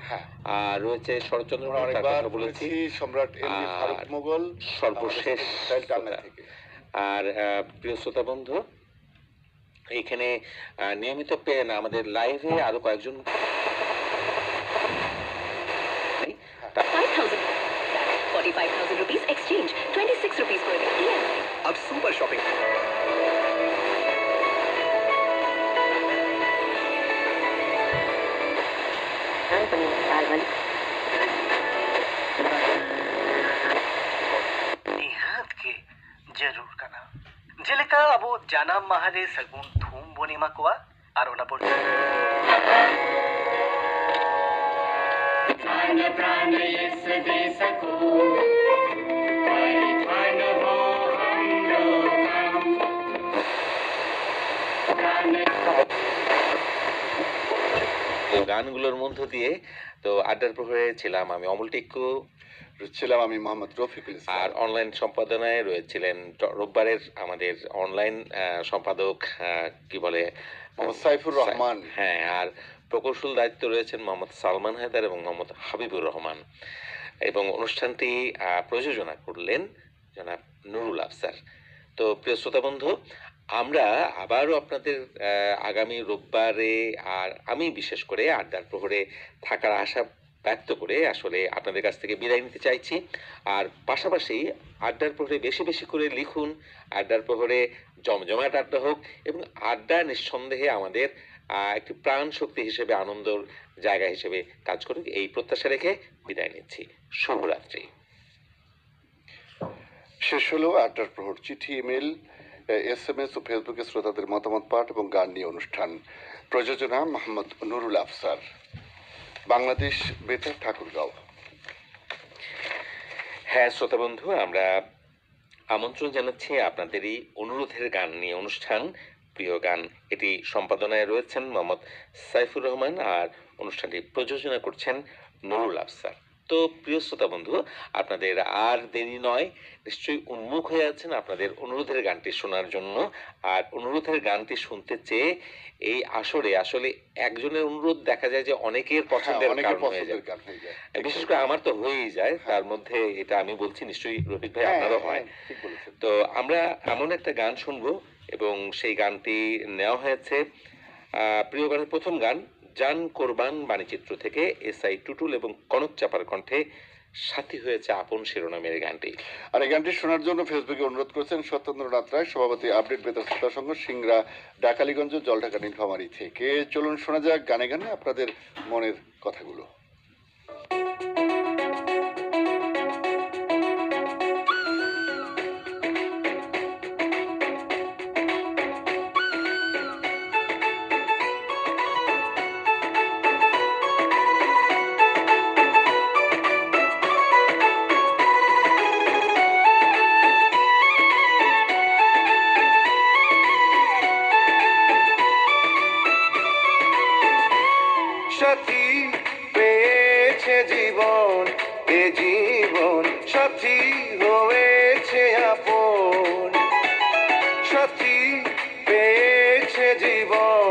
হ্যাঁ, আর রয়েছে শরৎচন্দ্র আমরা তার অনেকবার কথা বলেছি। বলেছি সম্রাট এমভি ফারুক আর মোগল সর্বশেষ স্টাইল টান্না কথা। থেকে। আর প্রিয় শ্রোতা বন্ধু, এখানে নিয়মিত পেন আমাদের লাইভে আরো কয়েকজন 5,000 45,000 rupees exchange 26 rupees per day EMI अब सुपर शॉपिंग निहात के जरूर कना जेलेका अब जानाम माहारे सगुन धूम बनिमा कोआ আর ওনা পড়ছে प्राण प्राण यस देशको परिधान हो हाम्रो काम प्राण তো গানগুলোর মধ্য দিয়ে তো আড্ডার প্রহরে ছিলাম আমি অমল টিক্কু, ছিলাম আমি মোহাম্মদ রফিকুল আর ইসলাম। অনলাইন সম্পাদনায় রয়েছিলেন রোববারের আমাদের অনলাইন সম্পাদক কি বলে মোহাম্মদ সাইফুর রহমান। হ্যাঁ, আর প্রকৌশল দায়িত্ব রয়েছেন মোহাম্মদ সালমান হায়দার এবং মোহাম্মদ হাবিবুর রহমান, এবং অনুষ্ঠানটি প্রযোজনা করলেন জনাব নুরুল আফসার। তো প্রিয় শ্রোতা বন্ধু, আমরা আবারও আপনাদের আগামী রোববারে আর আমি বিশেষ করে আড্ডার প্রহরে থাকার আশা ব্যক্ত করে আসলে আপনাদের কাছ থেকে বিদায় নিতে চাইছি। আর পাশাপাশি আড্ডার প্রহরে বেশি বেশি করে লিখুন, আড্ডার প্রহরে জমজমাট আড্ডা হোক, এবং আড্ডা নিঃসন্দেহে আমাদের একটি প্রাণ শক্তি হিসেবে আনন্দর জায়গা হিসেবে কাজ করুক, এই প্রত্যাশা রেখে বিদায় নিচ্ছি। শুভরাত্রি। শেষ হলো আড্ডার প্রহর। চিঠি, ইমেল, SMS ও ফেসবুকে শ্রোতাদের মতামত পাঠ এবং গান নিয়ে অনুষ্ঠান। প্রযোজনা মোহাম্মদ নুরুল আফসার, বাংলাদেশ বেতার, ঠাকুরগাঁও। হ্যাঁ শ্রোতা বন্ধু, আমরা আমন্ত্রণ জানাচ্ছি আপনাদেরই অনুরোধের গান নিয়ে অনুষ্ঠান প্রিয় গান। এটি সম্পাদনায় রয়েছেন মোহাম্মদ সাইফুর রহমান, আর অনুষ্ঠানটি প্রযোজনা করছেন নুরুল আফসার। তো প্রিয় শ্রোতা বন্ধু, আপনাদের আর দেরি নয়, নিশ্চয়ই উন্মুখ হয়ে আছেন আপনাদের অনুরোধের গানটি শোনার জন্য। আর অনুরোধের গানটি শুনতে চেয়ে এই আসরে আসলে একজনের অনুরোধ দেখা যায় যে অনেকের পছন্দের অনেকের কারণ হয়ে পছন্দের যায়। গান হয়ে যায়। বিশেষ করে আমার তো হয়েই যায়, তার মধ্যে এটা আমি বলছি, নিশ্চয়ই রফিক ভাই আপনারও হয়। ঠিক বলেছেন। তো আমরা এমন একটা গান শুনবো, এবং সেই গানটি নেওয়া হয়েছে প্রিয় গানের প্রথম গান জান কোরবান বাণীচিত্র থেকে SI টুটুল এবং কনক চাপার কণ্ঠে সাথী হয়েছে আপন শিরোনামের গানটি। আর এই গানটি শোনার জন্য ফেসবুকে অনুরোধ করেছেন সত্যেন্দ্রনাথ রায়, সভাপতি আপডেট বেতার শ্রোতা সংঘ, সিংড়া, ডাকালীগঞ্জ, জলঢাকা, নীলফামারী থেকে। চলুন শোনা যাক গানে গানে আপনাদের মনের কথাগুলো। সাথী পেয়েছে জীবন, এ জীবন সাথী হয়েছে আপন। সাথী পেয়েছে জীবন,